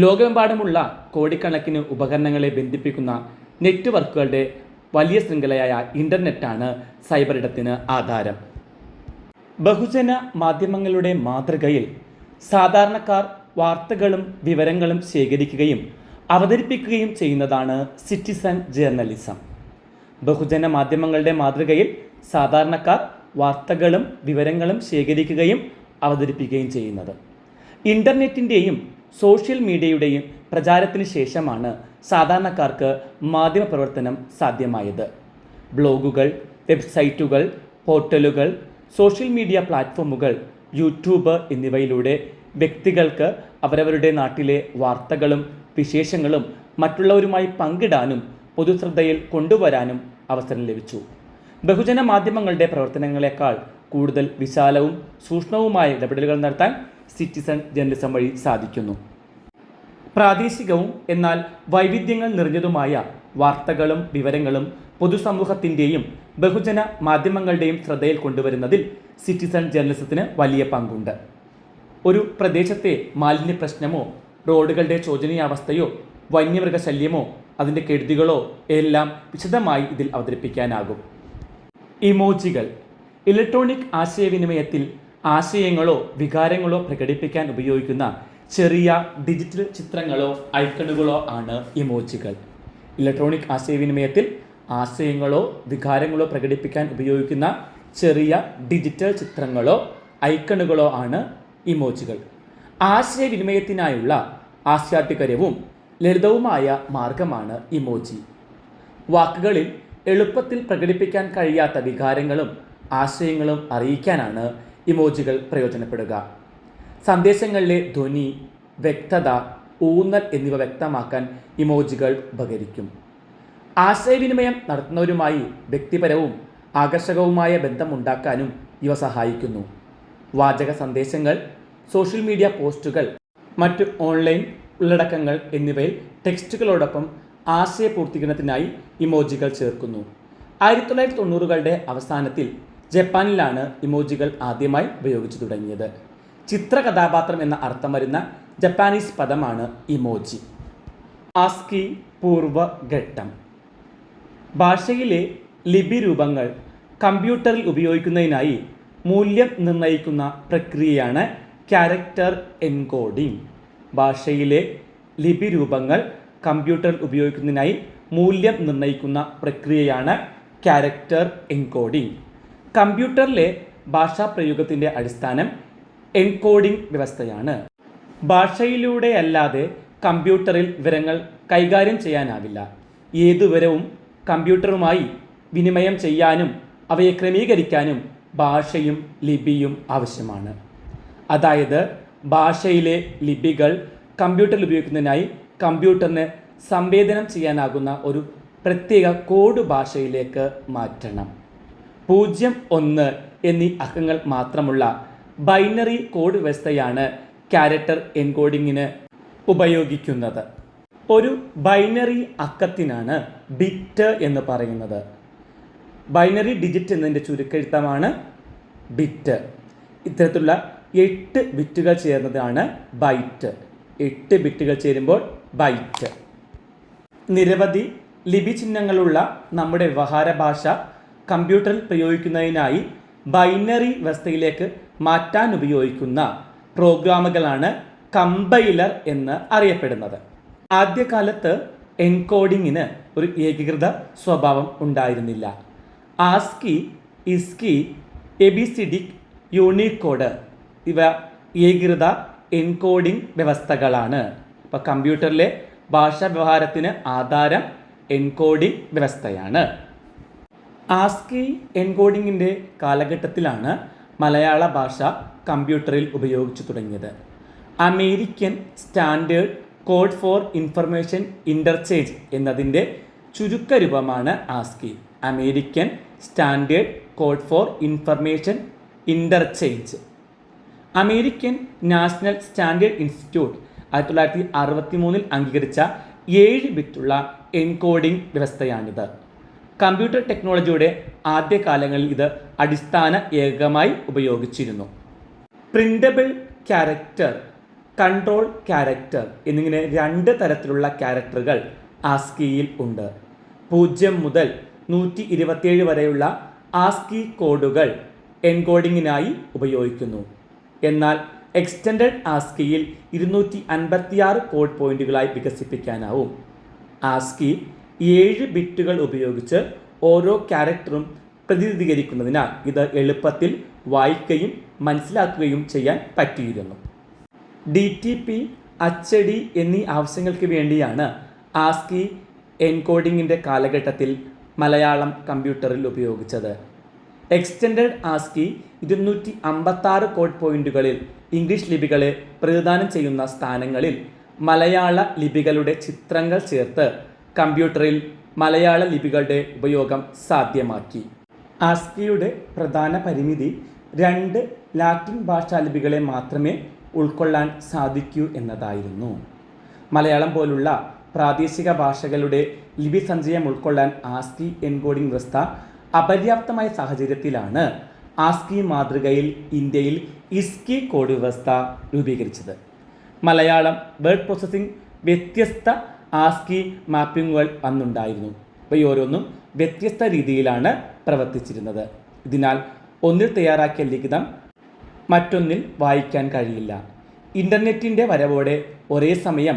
ലോകമെമ്പാടുമുള്ള കോടിക്കണക്കിന് ഉപകരണങ്ങളെ ബന്ധിപ്പിക്കുന്ന നെറ്റ്വർക്കുകളുടെ വലിയ ശൃംഖലയായ ഇൻ്റർനെറ്റാണ് സൈബർ ഇടത്തിന് ആധാരം. ബഹുജന മാധ്യമങ്ങളുടെ മാതൃകയിൽ സാധാരണക്കാർ വാർത്തകളും വിവരങ്ങളും ശേഖരിക്കുകയും അവതരിപ്പിക്കുകയും ചെയ്യുന്നതാണ് സിറ്റിസൺ ജേർണലിസം. ബഹുജന മാധ്യമങ്ങളുടെ മാതൃകയിൽ സാധാരണക്കാർ വാർത്തകളും വിവരങ്ങളും ശേഖരിക്കുകയും അവതരിപ്പിക്കുകയും ചെയ്യുന്നത്. ഇൻ്റർനെറ്റിൻ്റെയും സോഷ്യൽ മീഡിയയുടെയും പ്രചാരത്തിന് ശേഷമാണ് സാധാരണക്കാർക്ക് മാധ്യമപ്രവർത്തനം സാധ്യമായത്. ബ്ലോഗുകൾ, വെബ്സൈറ്റുകൾ, പോർട്ടലുകൾ, സോഷ്യൽ മീഡിയ പ്ലാറ്റ്ഫോമുകൾ, യൂട്യൂബ് എന്നിവയിലൂടെ വ്യക്തികൾക്ക് അവരവരുടെ നാട്ടിലെ വാർത്തകളും വിശേഷങ്ങളും മറ്റുള്ളവരുമായി പങ്കിടാനും പൊതുശ്രദ്ധയിൽ കൊണ്ടുവരാനും അവസരം ലഭിച്ചു. ബഹുജന മാധ്യമങ്ങളുടെ പ്രവർത്തനങ്ങളെക്കാൾ കൂടുതൽ വിശാലവും സൂക്ഷ്മവുമായ ഇടപെടലുകൾ നടത്താൻ സിറ്റിസൺ ജേർണലിസം വഴി സാധിക്കുന്നു. പ്രാദേശികവും എന്നാൽ വൈവിധ്യങ്ങൾ നിറഞ്ഞതുമായ വാർത്തകളും വിവരങ്ങളും പൊതുസമൂഹത്തിൻ്റെയും ബഹുജന മാധ്യമങ്ങളുടെയും ശ്രദ്ധയിൽ കൊണ്ടുവരുന്നതിൽ സിറ്റിസൺ ജേർണലിസത്തിന് വലിയ പങ്കുണ്ട്. ഒരു പ്രദേശത്തെ മാലിന്യ പ്രശ്നമോ റോഡുകളുടെ ശോചനീയാവസ്ഥയോ വന്യമൃഗശല്യമോ അതിൻ്റെ കെടുതികളോ എല്ലാം വിശദമായി ഇതിൽ അവതരിപ്പിക്കാനാകും. ഇമോജികൾ ഇലക്ട്രോണിക് ആശയവിനിമയത്തിൽ ആശയങ്ങളോ വികാരങ്ങളോ പ്രകടിപ്പിക്കാൻ ഉപയോഗിക്കുന്ന ചെറിയ ഡിജിറ്റൽ ചിത്രങ്ങളോ ഐക്കണുകളോ ആണ് ഇമോജികൾ. ഇലക്ട്രോണിക് ആശയവിനിമയത്തിൽ ആശയങ്ങളോ വികാരങ്ങളോ പ്രകടിപ്പിക്കാൻ ഉപയോഗിക്കുന്ന ചെറിയ ഡിജിറ്റൽ ചിത്രങ്ങളോ ഐക്കണുകളോ ആണ് ഇമോജികൾ. ആശയവിനിമയത്തിനായുള്ള ആസ്വാദ്യകരവും ലളിതവുമായ മാർഗമാണ് ഇമോജി. വാക്കുകളിൽ എളുപ്പത്തിൽ പ്രകടിപ്പിക്കാൻ കഴിയാത്ത വികാരങ്ങളും ആശയങ്ങളും അറിയിക്കാനാണ് ഇമോജികൾ പ്രയോജനപ്പെടുക. സന്ദേശങ്ങളിലെ ധ്വനി, വ്യക്തത, ഊന്നൽ എന്നിവ വ്യക്തമാക്കാൻ ഇമോജികൾ ഉപകരിക്കും. ആശയവിനിമയം നടത്തുന്നവരുമായി വ്യക്തിപരവും ആകർഷകവുമായ ബന്ധമുണ്ടാക്കാനും ഇവ സഹായിക്കുന്നു. വാചക സന്ദേശങ്ങൾ, സോഷ്യൽ മീഡിയ പോസ്റ്റുകൾ, മറ്റ് ഓൺലൈൻ ഉള്ളടക്കങ്ങൾ എന്നിവയിൽ ടെക്സ്റ്റുകളോടൊപ്പം ആശയപൂർത്തീകരണത്തിനായി ഇമോജികൾ ചേർക്കുന്നു. 1990കളുടെ അവസാനത്തിൽ ജപ്പാനിലാണ് ഇമോജികൾ ആദ്യമായി ഉപയോഗിച്ചു തുടങ്ങിയത്. ചിത്രകഥാപാത്രം എന്ന അർത്ഥം വരുന്ന ജപ്പാനീസ് പദമാണ് ഇമോജി. ആസ്കി പൂർവഘട്ടം. ഭാഷയിലെ ലിപി രൂപങ്ങൾ കമ്പ്യൂട്ടറിൽ ഉപയോഗിക്കുന്നതിനായി മൂല്യം നിർണ്ണയിക്കുന്ന പ്രക്രിയയാണ് ക്യാരക്ടർ എൻകോഡിംഗ്. ഭാഷയിലെ ലിപി രൂപങ്ങൾ കമ്പ്യൂട്ടറിൽ ഉപയോഗിക്കുന്നതിനായി മൂല്യം നിർണ്ണയിക്കുന്ന പ്രക്രിയയാണ് ക്യാരക്ടർ എൻകോഡിംഗ്. കമ്പ്യൂട്ടറിലെ ഭാഷാപ്രയോഗത്തിൻ്റെ അടിസ്ഥാനം എൻകോഡിംഗ് വ്യവസ്ഥയാണ്. ഭാഷയിലൂടെയല്ലാതെ കമ്പ്യൂട്ടറിൽ വിവരങ്ങൾ കൈകാര്യം ചെയ്യാനാവില്ല. ഏതു വിവരവും കമ്പ്യൂട്ടറുമായി വിനിമയം ചെയ്യാനും അവയെ ക്രമീകരിക്കാനും ഭാഷയും ലിപിയും ആവശ്യമാണ്. അതായത് ഭാഷയിലെ ലിപികൾ കമ്പ്യൂട്ടറിൽ ഉപയോഗിക്കുന്നതിനായി കമ്പ്യൂട്ടറിന് സംവേദനം ചെയ്യാനാകുന്ന ഒരു പ്രത്യേക കോഡ് ഭാഷയിലേക്ക് മാറ്റണം. 0, 1 എന്നീ അക്കങ്ങൾ മാത്രമുള്ള ബൈനറി കോഡ് വ്യവസ്ഥയാണ് ക്യാരക്ടർ എൻകോഡിങ്ങിന് ഉപയോഗിക്കുന്നത്. ഒരു ബൈനറി അക്കത്തിനാണ് ബിറ്റ് എന്ന് പറയുന്നത്. ബൈനറി ഡിജിറ്റ് എന്നതിൻ്റെ ചുരുക്കെഴുത്തമാണ് ബിറ്റ്. ഇത്തരത്തിലുള്ള 8 ബിറ്റുകൾ ചേർന്നതാണ് ബൈറ്റ്. 8 ബിറ്റുകൾ ചേരുമ്പോൾ ബൈറ്റ്. നിരവധി ലിപി ചിഹ്നങ്ങളുള്ള നമ്മുടെ വ്യവഹാര ഭാഷ കമ്പ്യൂട്ടറിൽ പ്രയോഗിക്കുന്നതിനായി ബൈനറി വ്യവസ്ഥയിലേക്ക് മാറ്റാൻ ഉപയോഗിക്കുന്ന പ്രോഗ്രാമുകളാണ് കമ്പൈലർ എന്ന് അറിയപ്പെടുന്നത്. ആദ്യകാലത്ത് എൻകോഡിങ്ങിന് ഒരു ഏകീകൃത സ്വഭാവം ഉണ്ടായിരുന്നില്ല. ആസ്കി, ഇസ്കി, എബിസിഡിക്, യൂണിക്കോഡ് ഇവ ഏകീകൃത എൻകോഡിംഗ് വ്യവസ്ഥകളാണ്. ഇപ്പോൾ കമ്പ്യൂട്ടറിലെ ഭാഷാ വ്യവഹാരത്തിന് ആധാരം എൻകോഡിംഗ് വ്യവസ്ഥയാണ്. ആസ്കി എൻകോഡിങ്ങിൻ്റെ കാലഘട്ടത്തിലാണ് മലയാള ഭാഷ കമ്പ്യൂട്ടറിൽ ഉപയോഗിച്ചു തുടങ്ങിയത്. American standard code for information interchange എന്നതിൻ്റെ ചുരുക്കരൂപമാണ് ASCII. American standard code for information interchange. American national standard institute 1963 അംഗീകരിച്ച 7 ബിറ്റുള്ള എൻകോഡിംഗ് വ്യവസ്ഥയാണിത്. കമ്പ്യൂട്ടർ ടെക്നോളജിയുടെ ആദ്യകാലങ്ങളിൽ ഇത് അടിസ്ഥാന ഏകകമായി ഉപയോഗിച്ചിരുന്നു. പ്രിൻ്റബിൾ ക്യാരക്ടർ, കൺട്രോൾ ക്യാരക്ടർ എന്നിങ്ങനെ രണ്ട് തരത്തിലുള്ള ക്യാരക്ടറുകൾ ആസ്കിയിൽ ഉണ്ട്. 0 മുതൽ 127 വരെയുള്ള ആസ്കി കോഡുകൾ എൻകോഡിങ്ങിനായി ഉപയോഗിക്കുന്നു. എന്നാൽ എക്സ്റ്റൻഡഡ് ആസ്കിയിൽ 256 കോഡ് പോയിന്റുകളായി വികസിപ്പിക്കാനാവും. ആസ്കി 7 ബിറ്റുകൾ ഉപയോഗിച്ച് ഓരോ ക്യാരക്ടറും പ്രതിനിധീകരിക്കുന്നതിനാൽ ഇത് എളുപ്പത്തിൽ വായിക്കുകയും മനസ്സിലാക്കുകയും ചെയ്യാൻ പറ്റിയിരുന്നു. DTP, അച്ചടി എന്നീ ആവശ്യങ്ങൾക്ക് വേണ്ടിയാണ് ആസ്കി എൻകോഡിങ്ങിൻ്റെ കാലഘട്ടത്തിൽ മലയാളം കമ്പ്യൂട്ടറിൽ ഉപയോഗിച്ചത്. എക്സ്റ്റൻഡഡ് ആസ്കി 256 കോഡ് പോയിന്റുകളിൽ ഇംഗ്ലീഷ് ലിപികളെ പ്രതിനിധാനം ചെയ്യുന്ന സ്ഥാനങ്ങളിൽ മലയാള ലിപികളുടെ ചിത്രങ്ങൾ ചേർത്ത് കമ്പ്യൂട്ടറിൽ മലയാള ലിപികളുടെ ഉപയോഗം സാധ്യമാക്കി. ആസ്കിയുടെ പ്രധാന പരിമിതി 2 ലാറ്റിൻ ഭാഷാലിപികളെ മാത്രമേ ഉൾക്കൊള്ളാൻ സാധിക്കൂ എന്നതായിരുന്നു. മലയാളം പോലുള്ള പ്രാദേശിക ഭാഷകളുടെ ലിപി സഞ്ചയം ഉൾക്കൊള്ളാൻ ആസ്കി എൻകോഡിംഗ് വ്യവസ്ഥ അപര്യാപ്തമായ സാഹചര്യത്തിലാണ് ആസ്കി മാതൃകയിൽ ഇന്ത്യയിൽ ഇസ്കി കോഡ് വ്യവസ്ഥ രൂപീകരിച്ചത്. മലയാളം വേർഡ് പ്രോസസ്സിംഗ് വ്യത്യസ്ത ആസ്കി മാപ്പിങ്ങുകൾ അന്നുണ്ടായിരുന്നു. ഇവയോരോന്നും വ്യത്യസ്ത രീതിയിലാണ് പ്രവർത്തിച്ചിരുന്നത്. ഇതിനാൽ ഒന്നിൽ തയ്യാറാക്കിയ ലിഖിതം മറ്റൊന്നിൽ വായിക്കാൻ കഴിയില്ല. ഇൻ്റർനെറ്റിൻ്റെ വരവോടെ ഒരേ സമയം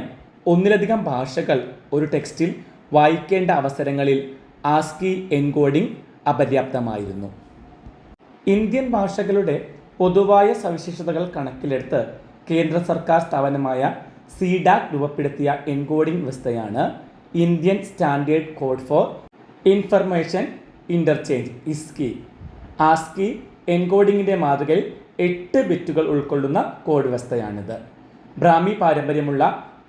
ഒന്നിലധികം ഭാഷകൾ ഒരു ടെക്സ്റ്റിൽ വായിക്കേണ്ട അവസരങ്ങളിൽ ആസ്കി എൻകോഡിംഗ് അപര്യാപ്തമായിരുന്നു. ഇന്ത്യൻ ഭാഷകളുടെ പൊതുവായ സവിശേഷതകൾ കണക്കിലെടുത്ത് കേന്ദ്ര സർക്കാർ സ്ഥാപനമായ സിഡാക് രൂപപ്പെടുത്തിയ എൻകോഡിംഗ് വ്യവസ്ഥയാണ് Indian standard code for information interchange ISCII. ASCII എൻകോഡിങ്ങിൻ്റെ മാതൃകയിൽ 8 ബിറ്റുകൾ ഉൾക്കൊള്ളുന്ന കോഡ് വ്യവസ്ഥയാണിത്. ബ്രാഹ്മി പാരമ്പര്യമുള്ള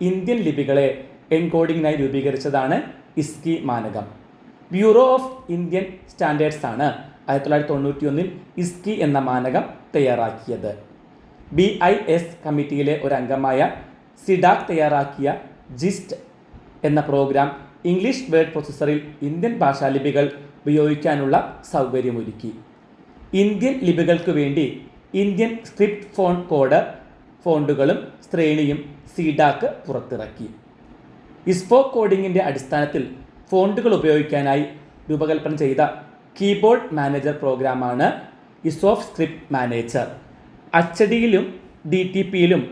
ഇന്ത്യൻ ലിപികളെ എൻകോഡിങ്ങിനായി രൂപീകരിച്ചതാണ് ഇസ്കി മാനകം. ബ്യൂറോ ഓഫ് ഇന്ത്യൻ സ്റ്റാൻഡേർഡ്സ് ആണ് 1991 ഇസ്കി എന്ന മാനകം തയ്യാറാക്കിയത്. BIS കമ്മിറ്റിയിലെ ഒരംഗമായ സിഡാക് തയ്യാറാക്കിയ ജിസ്റ്റ് എന്ന പ്രോഗ്രാം ഇംഗ്ലീഷ് വേർഡ് പ്രോസസ്സറിൽ ഇന്ത്യൻ ഭാഷാലിപികൾ ഉപയോഗിക്കാനുള്ള സൗകര്യമൊരുക്കി. ഇന്ത്യൻ ലിപികൾക്ക് വേണ്ടി ഇന്ത്യൻ സ്ക്രിപ്റ്റ് ഫോൺ കോഡ് ഫോണ്ടുകളും ശ്രേണിയും സിഡാക് പുറത്തിറക്കി. ഇസ്പോ കോഡിങ്ങിൻ്റെ അടിസ്ഥാനത്തിൽ ഫോണ്ടുകൾ ഉപയോഗിക്കാനായി രൂപകൽപ്പന ചെയ്ത കീബോർഡ് മാനേജർ പ്രോഗ്രാമാണ് ഇസോഫ് സ്ക്രിപ്റ്റ് മാനേജർ. അച്ചടിയിലും DTPയിലും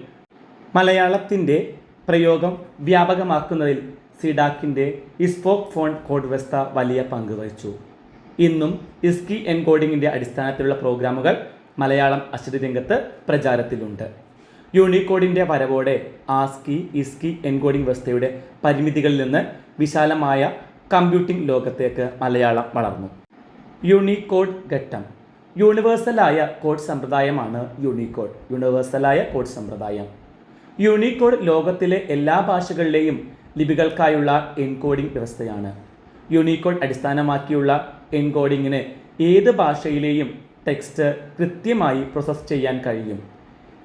മലയാളത്തിൻ്റെ പ്രയോഗം വ്യാപകമാക്കുന്നതിൽ സിഡാക്കിൻ്റെ ഇസ്പോക്ക് ഫോൺ കോഡ് വ്യവസ്ഥ വലിയ പങ്ക് വഹിച്ചു. ഇന്നും ഇസ്കി എൻകോഡിങ്ങിൻ്റെ അടിസ്ഥാനത്തിലുള്ള പ്രോഗ്രാമുകൾ മലയാളം അച്ചടി രംഗത്ത് പ്രചാരത്തിലുണ്ട്. യൂണിക്കോഡിൻ്റെ വരവോടെ ആസ്കി ഇസ്കി എൻകോഡിംഗ് വ്യവസ്ഥയുടെ പരിമിതികളിൽ നിന്ന് വിശാലമായ കമ്പ്യൂട്ടിംഗ് ലോകത്തേക്ക് മലയാളം വളർന്നു. യൂണിക്കോഡ് ഘട്ടം. യൂണിവേഴ്സലായ കോഡ് സമ്പ്രദായമാണ് യൂണിക്കോഡ്. യൂണിക്കോഡ് ലോകത്തിലെ എല്ലാ ഭാഷകളിലെയും ലിപികൾക്കായുള്ള എൻകോഡിംഗ് വ്യവസ്ഥയാണ്. യൂണിക്കോഡ് അടിസ്ഥാനമാക്കിയുള്ള എൻകോഡിങ്ങിന് ഏത് ഭാഷയിലെയും ടെക്സ്റ്റ് കൃത്യമായി പ്രോസസ്സ് ചെയ്യാൻ കഴിയും.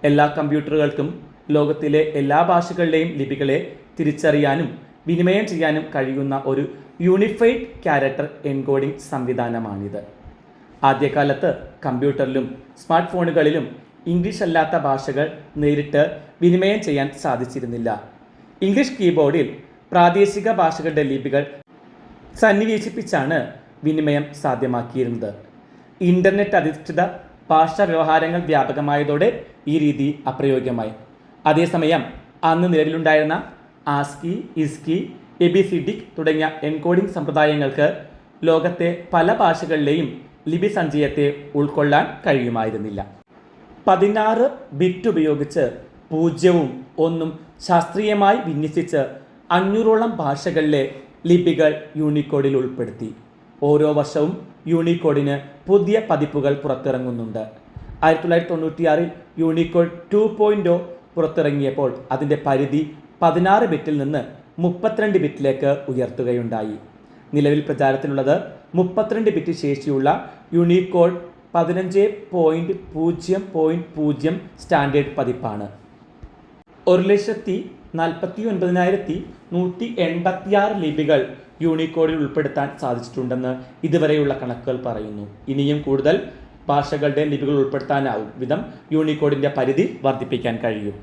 എല്ലാ കമ്പ്യൂട്ടറുകൾക്കും ലോകത്തിലെ എല്ലാ ഭാഷകളിലെയും ലിപികളെ തിരിച്ചറിയാനും വിനിമയം ചെയ്യാനും കഴിയുന്ന ഒരു യൂണിഫൈഡ് ക്യാരക്ടർ എൻകോഡിംഗ് സംവിധാനമാണിത്. ആദ്യകാലത്ത് കമ്പ്യൂട്ടറിലും സ്മാർട്ട് ഫോണുകളിലും ഇംഗ്ലീഷ് അല്ലാത്ത ഭാഷകൾ നേരിട്ട് വിനിമയം ചെയ്യാൻ സാധിച്ചിരുന്നില്ല. ഇംഗ്ലീഷ് കീബോർഡിൽ പ്രാദേശിക ഭാഷകളുടെ ലിപികൾ സന്നിവേശിപ്പിച്ചാണ് വിനിമയം സാധ്യമാക്കിയിരുന്നത്. ഇൻ്റർനെറ്റ് അധിഷ്ഠിത ഭാഷാ വ്യവഹാരങ്ങൾ വ്യാപകമായതോടെ ഈ രീതി അപ്രയോഗ്യമായി. അതേസമയം അന്ന് നിലവിലുണ്ടായിരുന്ന ആസ്കി, ഇസ്കി, എബിസിഡിക് തുടങ്ങിയ എൻകോഡിംഗ് സമ്പ്രദായങ്ങൾക്ക് ലോകത്തെ പല ഭാഷകളിലെയും ലിപി സഞ്ചയത്തെ ഉൾക്കൊള്ളാൻ കഴിയുമായിരുന്നില്ല. 16 ബിറ്റ് ഉപയോഗിച്ച് 0ഉം 1ഉം ശാസ്ത്രീയമായി വിന്യസിച്ച് 500ഓളം ഭാഷകളിലെ ലിപികൾ യൂണിക്കോഡിൽ ഉൾപ്പെടുത്തി. ഓരോ വർഷവും യൂണിക്കോഡിന് പുതിയ പതിപ്പുകൾ പുറത്തിറങ്ങുന്നുണ്ട്. 1996 യൂണിക്കോഡ് 2.0 പുറത്തിറങ്ങിയപ്പോൾ അതിൻ്റെ പരിധി 16 ബിറ്റിൽ നിന്ന് 32 ബിറ്റിലേക്ക് ഉയർത്തുകയുണ്ടായി. നിലവിൽ പ്രചാരത്തിലുള്ളത് 32 ബിറ്റ് ശേഷിയുള്ള യൂണിക്കോഡ് 15.0.0 സ്റ്റാൻഡേർഡ് പതിപ്പാണ്. 1,49,186 ലിപികൾ യൂണിക്കോഡിൽ ഉൾപ്പെടുത്താൻ സാധിച്ചിട്ടുണ്ടെന്ന് ഇതുവരെയുള്ള കണക്കുകൾ പറയുന്നു. ഇനിയും കൂടുതൽ ഭാഷകളുടെ ലിപികൾ ഉൾപ്പെടുത്താനാവും വിധം യൂണിക്കോഡിൻ്റെ പരിധി വർദ്ധിപ്പിക്കാൻ കഴിയും.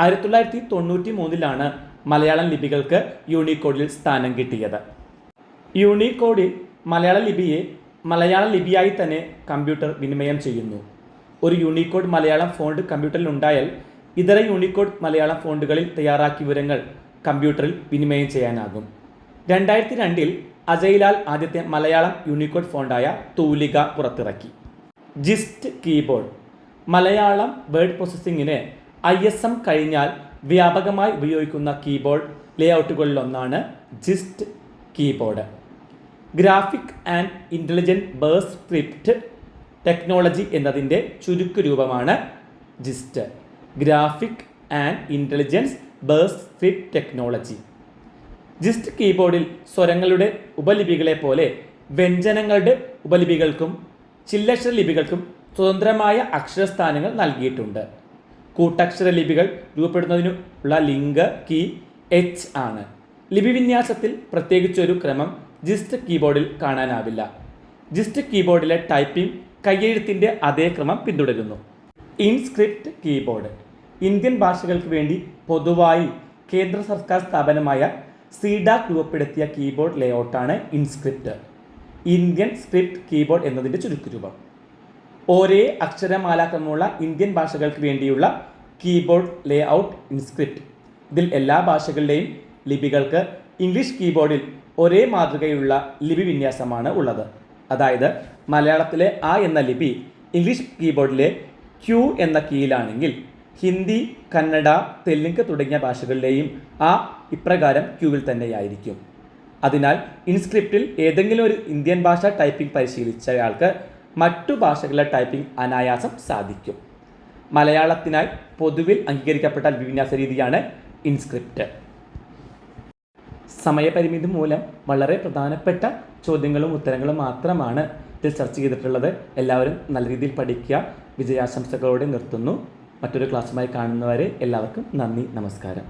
1993 മലയാളം ലിപികൾക്ക് യൂണിക്കോഡിൽ സ്ഥാനം കിട്ടിയത്. യൂണിക്കോഡിൽ മലയാള ലിപിയെ മലയാള ലിപിയായി തന്നെ കമ്പ്യൂട്ടർ വിനിമയം ചെയ്യുന്നു. ഒരു യൂണിക്കോഡ് മലയാളം ഫോണ്ട് കമ്പ്യൂട്ടറിൽ ഉണ്ടായാൽ ഇതര യൂണിക്കോഡ് മലയാളം ഫോണ്ടുകളിൽ തയ്യാറാക്കിയ വിവരങ്ങൾ കമ്പ്യൂട്ടറിൽ വിനിമയം ചെയ്യാനാകും. 2002 അജയ്ലാൽ ആദ്യത്തെ മലയാളം യൂണിക്കോഡ് ഫോണ്ടായ തൂലിക പുറത്തിറക്കി. ജിസ്റ്റ് കീബോർഡ് മലയാളം വേർഡ് പ്രോസസ്സിങ്ങിന് ISM കഴിഞ്ഞാൽ വ്യാപകമായി ഉപയോഗിക്കുന്ന കീബോർഡ് ലേഔട്ടുകളിലൊന്നാണ് GIST keyboard. Graphic and intelligent base script technology എന്നതിൻ്റെ ചുരുക്കരൂപമാണ് GIST. Graphic and intelligence base script technology. GIST കീബോർഡിൽ സ്വരങ്ങളുടെ ഉപലിപികളെ പോലെ വ്യഞ്ജനങ്ങളുടെ ഉപലിപികൾക്കും ചില്ലക്ഷര ലിപികൾക്കും സ്വതന്ത്രമായ അക്ഷരസ്ഥാനങ്ങൾ നൽകിയിട്ടുണ്ട്. കൂട്ടക്ഷര ലിപികൾ രൂപപ്പെടുന്നതിനുള്ള ലിംഗ കീ H ആണ്. ലിപിവിന്യാസത്തിൽ പ്രത്യേകിച്ചൊരു ക്രമം ജിസ്റ്റ് കീബോർഡിൽ കാണാനാവില്ല. ജിസ്റ്റ് കീബോർഡിലെ ടൈപ്പിംഗ് കയ്യെഴുത്തിൻ്റെ അതേ ക്രമം പിന്തുടരുന്നു. ഇൻസ്ക്രിപ്റ്റ് കീബോർഡ് ഇന്ത്യൻ ഭാഷകൾക്ക് വേണ്ടി പൊതുവായി കേന്ദ്ര സർക്കാർ സ്ഥാപനമായ CDAC രൂപപ്പെടുത്തിയ കീബോർഡ് ലേഔട്ടാണ് ഇൻസ്ക്രിപ്റ്റ്. ഇന്ത്യൻ സ്ക്രിപ്റ്റ് കീബോർഡ് എന്നതിൻ്റെ ചുരുക്കരൂപം. ഒരേ അക്ഷരമാലാക്രമമുള്ള ഇന്ത്യൻ ഭാഷകൾക്ക് വേണ്ടിയുള്ള കീബോർഡ് ലേഔട്ട് ഇൻസ്ക്രിപ്റ്റ്. ഇതിൽ എല്ലാ ഭാഷകളുടെയും ലിപികൾക്ക് ഇംഗ്ലീഷ് കീബോർഡിൽ ഒരേ മാതൃകയുള്ള ലിപി വിന്യാസമാണ് ഉള്ളത്. അതായത് മലയാളത്തിലെ A എന്ന ലിപി ഇംഗ്ലീഷ് കീബോർഡിലെ Q എന്ന കീയിലാണെങ്കിൽ ഹിന്ദി, കന്നഡ, തെലുങ്ക് തുടങ്ങിയ ഭാഷകളിലെയും A ഇപ്രകാരം ക്യൂവിൽ തന്നെയായിരിക്കും. അതിനാൽ ഇൻസ്ക്രിപ്റ്റിൽ ഏതെങ്കിലും ഒരു ഇന്ത്യൻ ഭാഷ ടൈപ്പിംഗ് പരിശീലിച്ചയാൾക്ക് മറ്റു ഭാഷകളിലെ ടൈപ്പിംഗ് അനായാസം സാധിക്കും. മലയാളത്തിനായി പൊതുവിൽ അംഗീകരിക്കപ്പെട്ട വിന്യാസ രീതിയാണ് ഇൻസ്ക്രിപ്റ്റ്. സമയപരിമിതി മൂലം വളരെ പ്രധാനപ്പെട്ട ചോദ്യങ്ങളും ഉത്തരങ്ങളും മാത്രമാണ് ഇതിൽ ചർച്ച ചെയ്തിട്ടുള്ളത്. എല്ലാവരും നല്ല രീതിയിൽ പഠിക്കുക. വിജയാശംസകളോടെ നിർത്തുന്നു. മറ്റൊരു ക്ലാസ്സുമായി കാണുന്നവരെ എല്ലാവർക്കും നന്ദി, നമസ്കാരം.